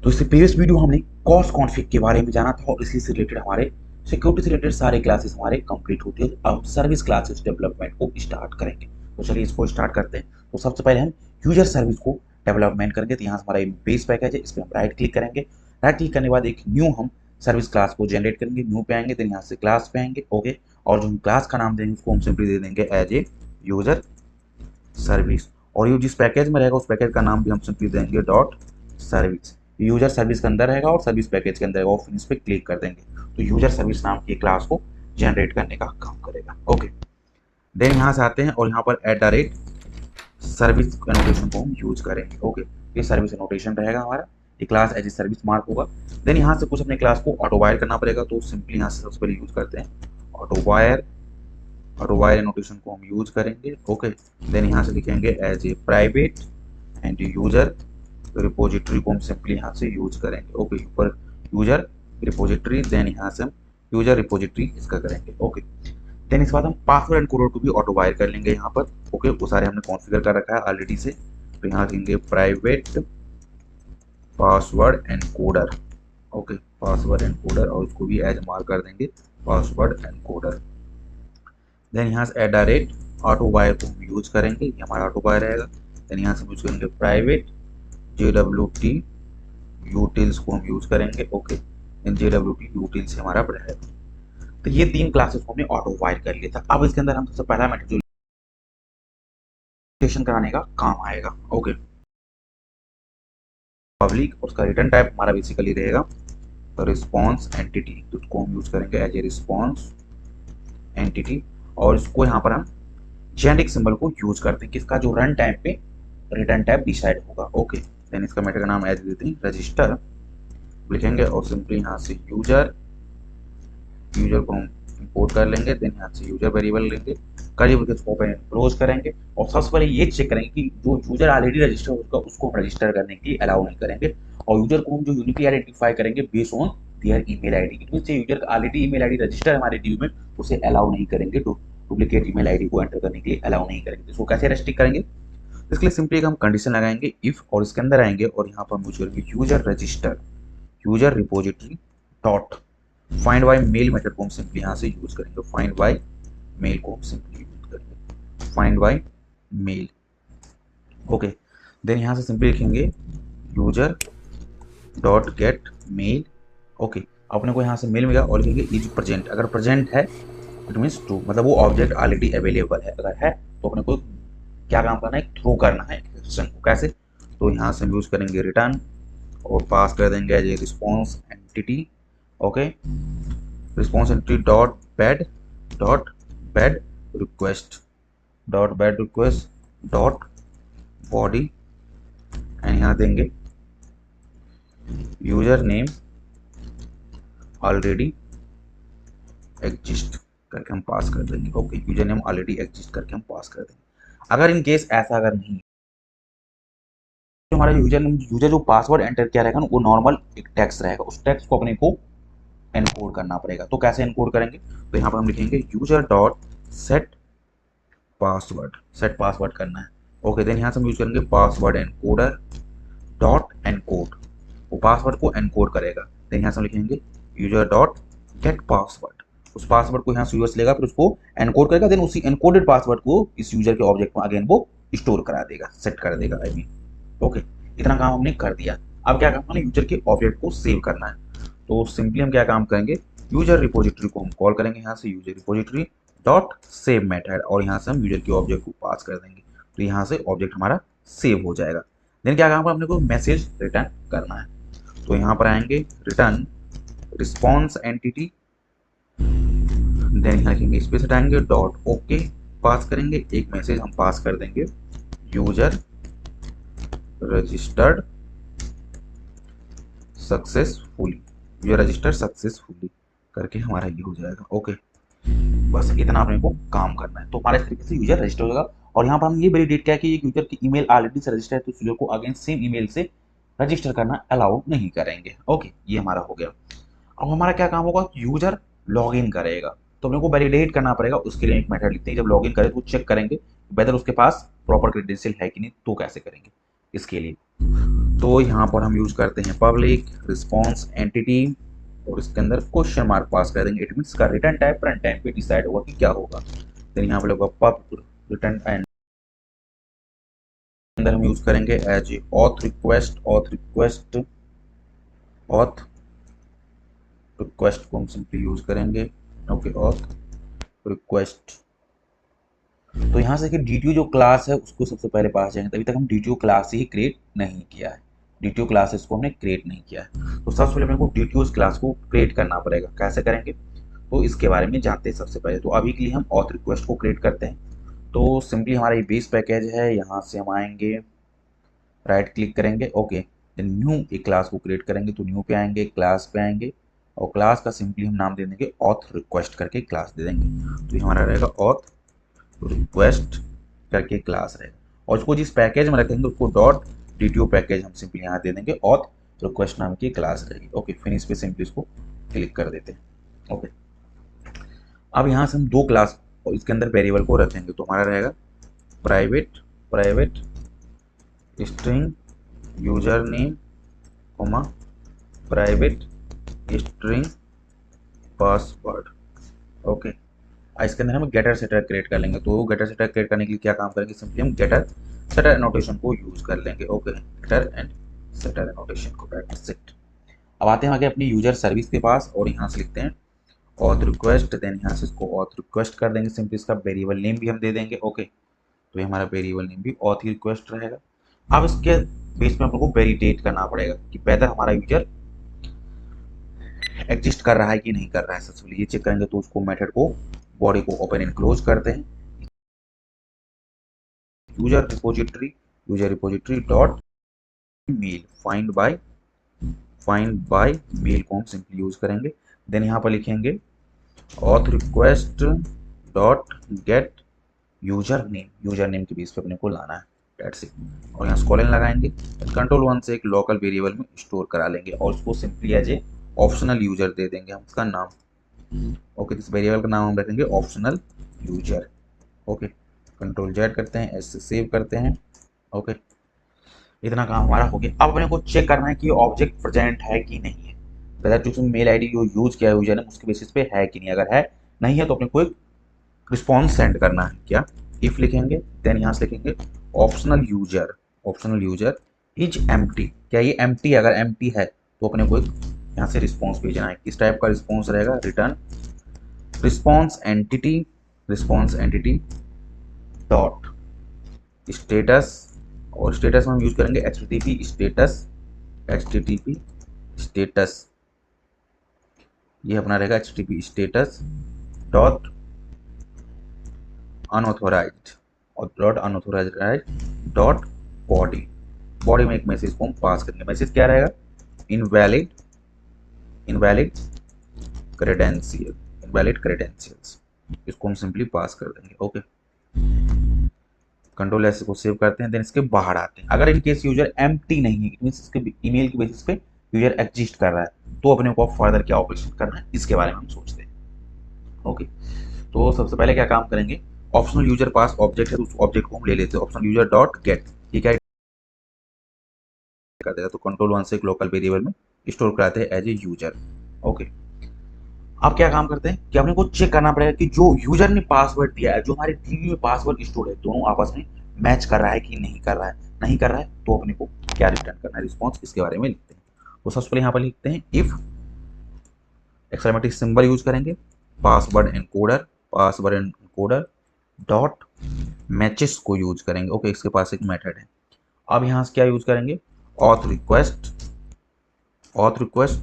तो इससे previous video हमने कॉस्ट कॉन्फ़िग के बारे में जाना था और इसी से रिलेटेड हमारे सिक्योरिटी से रिलेटेड सारे क्लासेस हमारे कंप्लीट होते हैं। अब सर्विस क्लासेस डेवलपमेंट को स्टार्ट करेंगे। तो चलिए इसको स्टार्ट करते हैं। तो सबसे पहले हम यूजर सर्विस को डेवलपमेंट करेंगे। तो यहाँ से हमारा बेस पैकेज है, इस पर हम राइट क्लिक करेंगे। राइट क्लिक करने के बाद एक न्यू हम सर्विस क्लास को जनरेट करेंगे। न्यू पे आएंगे, then यहाँ से क्लास पे आएंगे। ओके, और जो हम क्लास का नाम देंगे उसको हम सिंपली दे देंगे एज ए यूजर सर्विस। और ये जिस पैकेज में रहेगा उस पैकेज का नाम भी हम सिंपली देंगे डॉट सर्विस। यूजर सर्विस के अंदर रहेगा और सर्विस पैकेज के अंदर रहेगा। और फिनिश पे क्लिक कर देंगे तो यूजर सर्विस नाम की क्लास को जनरेट करने का काम करेगा। ओके, देन यहाँ से आते हैं और यहाँ पर at the rate service annotation को हम यूज करेंगे। ओके, ये सर्विस एनोटेशन रहेगा हमारा, ये class as a service mark होगा। देन यहाँ से कुछ अपने क्लास को ऑटो वायर करना पड़ेगा। तो सिंपली यहाँ से सबसे पहले यूज करते हैं ऑटो वायर एनोटेशन को हम यूज करेंगे। ओके, देन यहाँ से लिखेंगे as a private and user repository को हम सिंपली यहाँ से यूज करेंगे। ओके, ऊपर यूजर रिपोजिटरी, देन यहाँ से हम यूजर रिपोजिटरी इसका करेंगे। ओके, देन इसके बाद हम पासवर्ड एंड कोड को भी ऑटो वायर कर लेंगे यहाँ पर। ओके, वो सारे हमने कॉन्फ़िगर कर रखा है ऑलरेडी से। तो यहाँ लिखेंगे private password and coder. Okay, password and coder, और उसको भी एज मार्क कर देंगे पासवर्ड एंड कोडर। देन यहाँ से at the rate auto wire को हम यूज करेंगे, ये हमारा ऑटो वायर रहेगा। देन यहाँ से यूज करेंगे प्राइवेट JWT यूटिल्स को हम यूज करेंगे। ओके, इन JWT यूटिल्स से हमारा रहेगा। तो ये तीन क्लासेस को हमने ऑटो वायर कर लिया था। अब इसके अंदर हम सबसे पहला मेथड कराने का काम आएगा। ओके, पब्लिक, उसका रिटर्न टाइप हमारा बेसिकली रहेगा तो रिस्पॉन्स एंटिटी, तो उसको हम यूज करेंगे एज ए रिस्पॉन्स एंटिटी। और इसको यहाँ पर हम जेनेरिक सिंबल को यूज करते हैं कि इसका जो रन टाइम पे रिटर्न टाइप डिसाइड होगा। ओके, देन इसका मेथड का नाम एज देते हैं रजिस्टर लिखेंगे और सिंपली यहाँ से यूजर को हम इंपोर्ट कर लेंगे। देन यहाँ से यूजर वेरिएबल लेंगे, करीब उसको ओपन एंड क्लोज करेंगे। और सबसे पहले ये चेक करेंगे कि जो यूजर ऑलरेडी रजिस्टर होगा उसको हम रजिस्टर करने के लिए अलाउ नहीं करेंगे। और यूजर को हम जो यूनिकली आइडेंटिफाई करेंगे based on their email ID. It means user का ऑलरेडी ईमेल आईडी रजिस्टर हमारे ड्यू में, उसे अलाउ नहीं करेंगे। तो डुप्लीकेट ईमेल आईडी को एंटर करने के लिए अलाउ नहीं करेंगे। इसको कैसे रेस्ट्रिक्ट करेंगे? इसके लिए सिंपली हम कंडीशन लगाएंगे इफ, और इसके अंदर आएंगे और यहाँ पर हम यूज करेंगे user register user repository dot find by mail method को हम सिंपली यहाँ से यूज करेंगे। फाइंड बाय मेल को हम सिंपली यूज करेंगे, find by mail. Okay, then यहाँ से सिंपली लिखेंगे user dot get mail. Okay, अपने को यहाँ से मेल मिलेगा और लिखेंगे इज प्रेजेंट। अगर प्रेजेंट है इट मीन्स ट्रू, मतलब वो ऑब्जेक्ट ऑलरेडी अवेलेबल है। अगर है तो अपने को क्या काम करना है, थ्रो करना है एक्सेप्शन को। कैसे? तो यहाँ से हम यूज करेंगे रिटर्न और पास कर देंगे as a response entity. Okay, response entity dot bad request dot body, and यहाँ देंगे यूजर नेम ऑलरेडी एग्जिस्ट करके हम पास कर देंगे। Okay, user name already exist करके हम पास कर देंगे। अगर इन केस ऐसा अगर नहीं, तो हमारा यूजर जो पासवर्ड एंटर किया रहेगा ना वो नॉर्मल एक टेक्स्ट रहेगा, उस टेक्स्ट को अपने को एनकोड करना पड़ेगा। तो कैसे एनकोड करेंगे? तो यहाँ पर हम लिखेंगे यूजर डॉट सेट पासवर्ड करना है। ओके, देन यहाँ से हम यूज करेंगे पासवर्ड एनकोडर डॉट एनकोड, वो पासवर्ड को एनकोड करेगा। देन यहाँ से हम लिखेंगे यूजर डॉट गेट पासवर्ड, उस पासवर्ड को यहाँ से यूजर लेगा, फिर उसको एनकोड करेगा। देन उसी एनकोडेड पासवर्ड को इस यूजर के ऑब्जेक्ट में अगेन वो स्टोर करा देगा, सेट कर देगा आई मीन। ओके, इतना काम हमने कर दिया। अब क्या काम है, यूजर के ऑब्जेक्ट को सेव करना है। तो सिंपली हम क्या काम करेंगे, यूजर रिपोजिटरी को हम कॉल करेंगे यहाँ से user repository dot save method, और यहाँ से हम यूजर के ऑब्जेक्ट को पास कर देंगे। तो यहाँ से ऑब्जेक्ट हमारा सेव हो जाएगा। देन क्या काम है, अपने को मैसेज रिटर्न करना है। तो यहाँ पर आएंगे रिटर्न रिस्पॉन्स एंटिटी, देन यहाँ लिखेंगे स्पेस हटाएंगे डॉट ओके पास करेंगे। एक मैसेज हम पास कर देंगे user registered successfully, user registered successfully करके हमारा ये हो जाएगा। ओके, बस इतना अपने को काम करना है। तो हमारे इस तरीके से यूजर रजिस्टर होगा। और यहाँ पर हम ये वैलिडेट किया कि एक यूजर की ईमेल ऑलरेडी से रजिस्टर है तो यूजर को अगेन सेम ईमेल से रजिस्टर करना अलाउ नहीं करेंगे। ओके, ये हमारा हो गया। अब हमारा क्या काम होगा, यूजर लॉग इन करेगा तो अपने को वैलिडेट करना पड़ेगा। उसके लिए एक मेथड लिखते हैं, जब लॉग इन करे तो चेक करेंशियल है कि नहीं, तो कैसे करेंगे इसके लिए। तो यहाँ पर हम यूज करते हैं पब्लिक रिस्पॉन्स एंटिटी और इसके अंदर क्वेश्चन मार्क पास कर देंगे। इट मीन इसका रिटर्न टाइप रन टाइम पे डिसाइड होगा कि क्या होगा। देन यहाँ पर होगा पब रिटर्न एंड अंदर हम यूज करेंगे as auth request auth request को हम सिंपली यूज करेंगे। Okay auth request. तो यहाँ से कि DTO जो क्लास है उसको सबसे पहले पास जाएंगे। अभी तक हम DTO क्लास ही क्रिएट नहीं किया है, DTO क्लासेस को हमने क्रिएट नहीं किया है। तो सबसे पहले अपने को DTO क्लास को क्रिएट करना पड़ेगा। कैसे करेंगे तो इसके बारे में जानते हैं सबसे पहले। तो अभी के लिए हम ऑथ रिक्वेस्ट को क्रिएट करते हैं। तो सिंपली हमारा ये बेस पैकेज है, यहाँ से हम आएंगे, राइट क्लिक करेंगे, ओके, देन न्यू एक क्लास को क्रिएट करेंगे। तो न्यू पे आएंगे, क्लास पे आएंगे और क्लास का सिंपली हम नाम दे देंगे ऑथ रिक्वेस्ट करके क्लास दे देंगे। तो ये हमारा रहेगा ऑथ रिक्वेस्ट करके क्लास रहेगा। और उसको जिस पैकेज में रखेंगे उसको डॉट DTO पैकेज हम सिंपली यहाँ दे देंगे, ऑथ रिक्वेस्ट नाम की क्लास रहेगी। ओके, फिनिश पे सिंपली इसको क्लिक कर देते हैं। ओके, अब यहाँ से हम दो क्लास और इसके अंदर वेरिएबल को रखेंगे। तो हमारा रहेगा private string user name comma private string password. Okay, इसके अंदर हम गेटर सेटर क्रिएट कर लेंगे। तो गेटर सेटर क्रिएट करने के लिए क्या काम करेंगे, सिंपली हम गेटर सेटर एनोटेशन को यूज कर लेंगे। Okay, getter and setter annotation को, दैट्स इट। अब आते हैं आगे अपनी यूजर सर्विस के पास और यहाँ से लिखते हैं ऑथ रिक्वेस्ट। देन यहाँ से इसको ऑथ रिक्वेस्ट कर देंगे। सिंपली इसका वेरिएबल नेम भी हम दे देंगे। ओके, तो ये हमारा वेरिएबल नेम भी ऑथ रिक्वेस्ट रहेगा। अब इसके बेस में हम लोग को वेरिडेट करना पड़ेगा कि वेदर हमारा यूजर एग्जिस्ट कर रहा है कि नहीं कर रहा है। सबसे ये चेक करेंगे तो उसको मेथड को बॉडी को ओपन एंड क्लोज करते हैं। User repository dot mail find by mail को हम सिंपली यूज करेंगे। देन यहाँ पर लिखेंगे auth request dot get user name के बेस पे अपने को लाना है, दैट्स इट। और यहाँ कॉलन लगाएंगे, Ctrl+1 से एक लोकल वेरिएबल में स्टोर करा लेंगे और उसको simply as a optional user दे देंगे हम उसका नाम। ओके, इस वेरिएबल का नाम हम रखेंगे ऑप्शनल यूजर। ओके, Ctrl+Z करते हैं, ऐसे सेव करते हैं। ओके, इतना काम हमारा हो गया। अब अपने को चेक करना है कि ऑब्जेक्ट प्रेजेंट है कि नहीं है, वेदर जो मेल आईडी जो यूज किया है यूजर ने उसके बेसिस पे है कि नहीं। अगर है नहीं है तो अपने को एक रिस्पॉन्स सेंड करना है। क्या, इफ लिखेंगे, देन यहाँ से लिखेंगे ऑप्शनल यूजर इज एम्प्टी। क्या ये एम्प्टी, अगर एम्प्टी है तो अपने को यहाँ से रिस्पॉन्स भेजना है। किस टाइप का रिस्पॉन्स रहेगा, return response entity dot status. और स्टेटस में हम यूज करेंगे HTTP स्टेटस। ये अपना रहेगा HTTP स्टेटस डॉट अनऑथोराइज्ड और डॉट बॉडी में एक मैसेज को हम पास करेंगे। मैसेज क्या रहेगा, इनवैलिड क्रेडेंशियल्स। इसको हम सिंपली पास कर देंगे। ओके, Ctrl+S को सेव करते हैं। देन इसके बाहर आते हैं। अगर इन केस यूजर एम्प्टी नहीं है, इट मींस इसके ईमेल के बेसिस पे यूजर एग्जिस्ट कर रहा है, तो अपने को फर्दर क्या ऑपरेशन करना है इसके बारे में हम सोचते हैं। ओके, तो सबसे पहले क्या काम करेंगे, ऑप्शनल यूजर पास ऑब्जेक्ट है तो उस ऑब्जेक्ट को हम ले लेते हैं ऑप्शनल यूजर डॉट गेट। ठीक है, कर देगा तो Ctrl+1 से एक लोकल वेरिएबल में स्टोर कराते हैं एज ए यूजर। ओके, अब क्या काम करते हैं कि अपने को चेक करना पड़ेगा कि जो यूजर ने पासवर्ड दिया है, जो हमारे DB में पासवर्ड स्टोर है, दोनों आपस में मैच कर रहा है कि नहीं कर रहा है। नहीं कर रहा है तो अपने को क्या रिटर्न करना है, रिस्पॉन्स, इसके बारे में लिखते हैं। तो सबसे पहले यहाँ पर लिखते हैं इफ एक्सक्लेमेटरी सिंबल यूज करेंगे, पासवर्ड एनकोडर डॉट मैचेस को यूज करेंगे। ओके, इसके पास एक मेथड है। अब यहाँ से क्या यूज करेंगे, auth request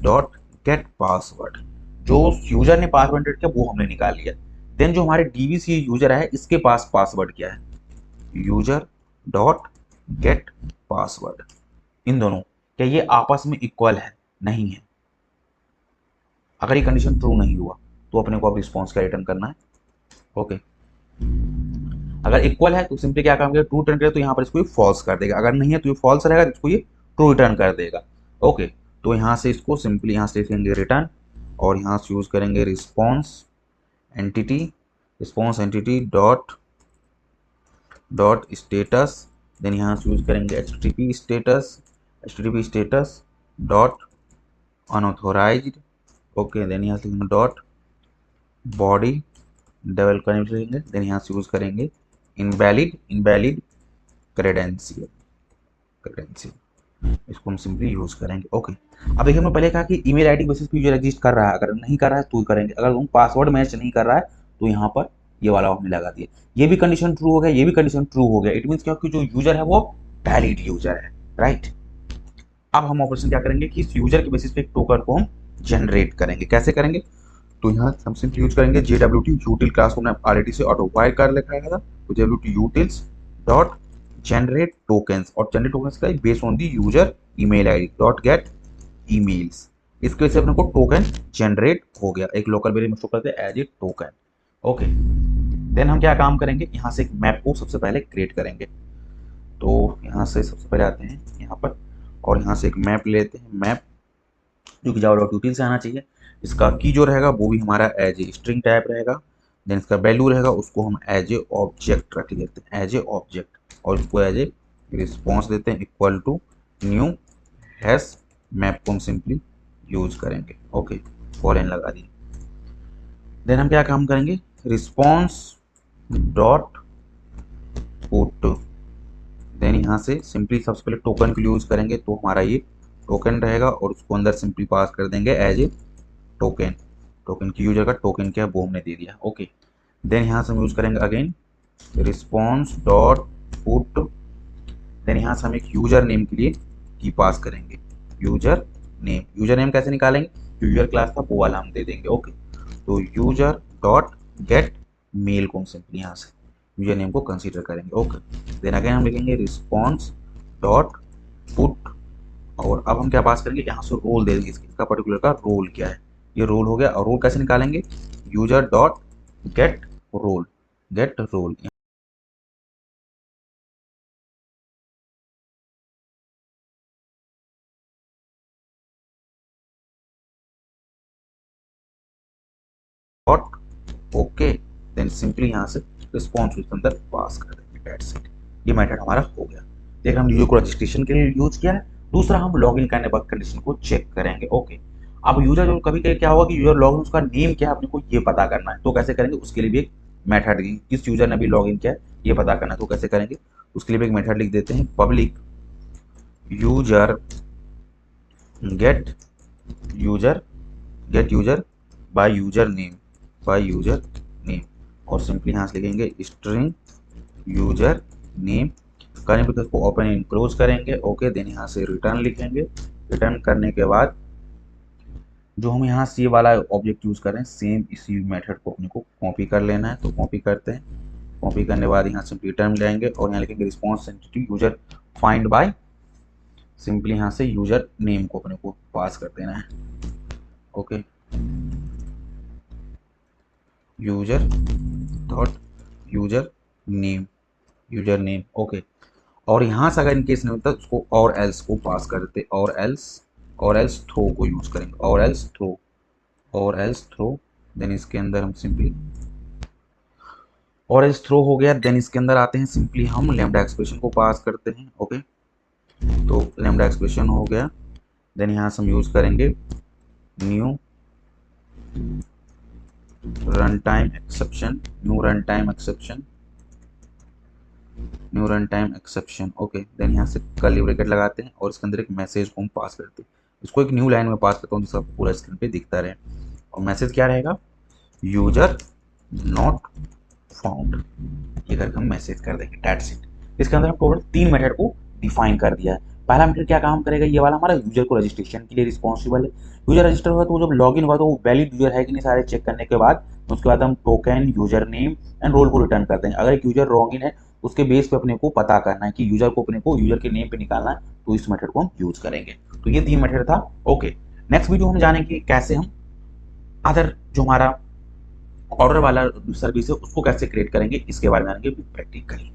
dot gate password. जो यूजर ने पासवर्ड एंटर किया वो हमने निकाल लिया। देन जो हमारे DBC यूजर है इसके पास पासवर्ड क्या है, यूजर डॉट गेट पासवर्ड। इन दोनों क्या ये आपस में इक्वल है, नहीं है। अगर ये कंडीशन ट्रू नहीं हुआ तो अपने को अब रिस्पॉन्स का रिटर्न करना है। ओके, अगर इक्वल है तो सिंपली क्या काम करेगा, ट्रू रिटर्न करेगा तो यहाँ पर इसको फॉल्स कर देगा। अगर नहीं है तो ये फॉल्स रहेगा, इसको ये ट्रू रिटर्न कर देगा। ओके, तो यहाँ से इसको सिंपली यहाँ से लिखेंगे रिटर्न और यहाँ से यूज करेंगे response entity dot status. Then यहाँ से यूज करेंगे HTTP status HTTP status dot unauthorized, okay, then यहाँ से डॉट बॉडी डबल कनेक्ट लेंगे, देन यहाँ से यूज करेंगे इनवैलिड क्रेडेंशियल, इसको हम सिंपली यूज करेंगे। ओके, अब देखिए हमने पहले कहा कि ईमेल आईडी बेसिस पे यूजर एग्जिस्ट कर रहा है, अगर नहीं कर रहा है तो करेंगे, अगर तुम पासवर्ड मैच नहीं कर रहा है तो यहाँ पर ये वाला हमने लगा दिया, ये भी कंडीशन ट्रू हो गया, ये भी कंडीशन ट्रू हो गया। इट मींस क्या कि जो यूजर है वो वैलिड यूजर है, राइट। अब हम ऑपरेशन क्या करेंगे कि इस यूजर के बेसिस पे एक टोकन को हम जनरेट करेंगे। कैसे करेंगे, तो यहाँ हम सिंपली यूज करेंगे JWT util क्लास को हमने ऑलरेडी से ऑटो वायर कर लिखा था, तो JWT utils dot generate tokens, और जनरेट टोकन्स का based on the user email ID dot gate emails. इसके वजह से अपने को टोकन जनरेट हो गया, एक लोकल वेरिएबल में स्टोर करते हैं as a token. Okay, then हम क्या काम करेंगे, यहाँ से एक मैप को सबसे पहले क्रिएट करेंगे। तो यहाँ से सबसे पहले आते हैं यहाँ पर और यहाँ से एक मैप लेते हैं, मैप जो कि java.util से आना चाहिए। इसका की जो रहेगा वो भी हमारा एज ए स्ट्रिंग टाइप रहेगा, देन इसका वैल्यू रहेगा उसको हम एज ए ऑब्जेक्ट रख देते हैं, एज ए ऑब्जेक्ट, और इसको एज ए रिस्पॉन्स देते हैं equal to new hash map को हम सिंपली यूज करेंगे। ओके, फॉरेन लगा दी। देन हम क्या काम करेंगे, रिस्पॉन्स डॉट पुट, देन यहाँ से सिंपली सबसे पहले टोकन के लिए यूज करेंगे, तो हमारा ये टोकन रहेगा और उसको अंदर सिंपली पास कर देंगे एज ए टोकन। टोकन की यूजर का टोकन क्या है वो हमने दे दिया। ओके, देन यहाँ से हम यूज करेंगे again response dot put, then यहाँ से हम एक यूजर नेम के लिए की पास करेंगे, यूजर नेम। यूजर नेम कैसे निकालेंगे, यूजर क्लास था वो वाला हम दे देंगे। ओके, तो यूजर डॉट गेट मेल को हम सिंपली यहाँ से यूजर नेम को कंसीडर करेंगे। ओके, देन अगेन हम लिखेंगे रिस्पॉन्स डॉट पुट, और अब हम क्या पास करेंगे, यहाँ से रोल दे देंगे, इसका पर्टिकुलर का रोल क्या है, ये रोल हो गया। और रोल कैसे निकालेंगे, user dot get role, get role, dot okay, then simply यहाँ से रिस्पॉन्स उसके अंदर पास कर देंगे, दैट्स इट। ये मेथड हमारा हो गया। देख हम यूजर को रजिस्ट्रेशन के लिए यूज किया है, दूसरा हम लॉगिन करने वक्त कंडीशन को चेक करेंगे। ओके, अब यूजर जो कभी कभी क्या होगा कि यूजर लॉगिन उसका नेम क्या है अपने को ये पता करना है, तो कैसे करेंगे, उसके लिए भी एक मेथड, किस यूजर ने भी लॉगिन किया है ये पता करना है, तो कैसे करेंगे, उसके लिए भी एक मेथड लिख देते हैं, public user gate user by user name, और सिंपली यहाँ से लिखेंगे स्ट्रिंग यूजर नेम, करने पर इसको ओपन एंड क्लोज करेंगे। ओके, देन यहाँ से रिटर्न लिखेंगे, रिटर्न करने के बाद जो हम यहाँ से वाला ऑब्जेक्ट यूज कर रहे हैं सेम इसी मेथड को अपने को कॉपी कर लेना है, तो कॉपी करते हैं। कॉपी करने के बाद यहाँ से रिटर्न लेंगे और यहाँ लिखेंगे response entity user find by, simply यहाँ से यूजर नेम को अपने को पास कर देना है। Okay, user dot user name. Okay, और यहाँ से अगर इनकेस नहीं होता उसको और एल्स को पास कर देते, और एल्स थ्रो को यूज करेंगे, और एल्स थ्रो, देन इसके अंदर हम सिंपली और एल्स थ्रो हो गया। देन इसके अंदर आते हैं, सिंपली हम लैम्डा एक्सप्रेशन को पास करते हैं। ओके, तो लैम्डा एक्सप्रेशन हो गया, देन यहाँ से हम यूज करेंगे new run time exception. Okay, then यहाँ से कर्ली ब्रैकेट लगाते हैं और इसके अंदर एक मैसेज को हम पास करते हैं, इसको एक न्यू लाइन में पास करता हूँ जिसका पूरा स्क्रीन पे दिखता रहे, और मैसेज क्या रहेगा, यूजर नॉट फाउंड, ये करके हम मैसेज कर देंगे, दैट्स इट। इसके अंदर हम टोटल 3 मेथड को डिफाइन कर दिया है। पहला मेथड क्या काम करेगा, ये वाला हमारा यूजर को रजिस्ट्रेशन के लिए रिस्पॉन्सिबल है। यूजर रजिस्टर हुआ तो जब लॉगिन हुआ तो वो वैलिड यूजर है कि नहीं सारे चेक करने के बाद उसके बाद हम token, user name and role को रिटर्न करते हैं। अगर एक यूजर लॉगिन है उसके बेस पे अपने को पता करना है कि यूजर को अपने को यूजर के नेम पे निकालना है, तो इस मेथड को हम यूज करेंगे। तो ये 3 मेथड था। ओके, नेक्स्ट वीडियो हम जानेंगे कैसे हम अदर जो हमारा ऑर्डर वाला सर्विस है उसको कैसे क्रिएट करेंगे, इसके बारे में जानेंगे प्रैक्टिकली।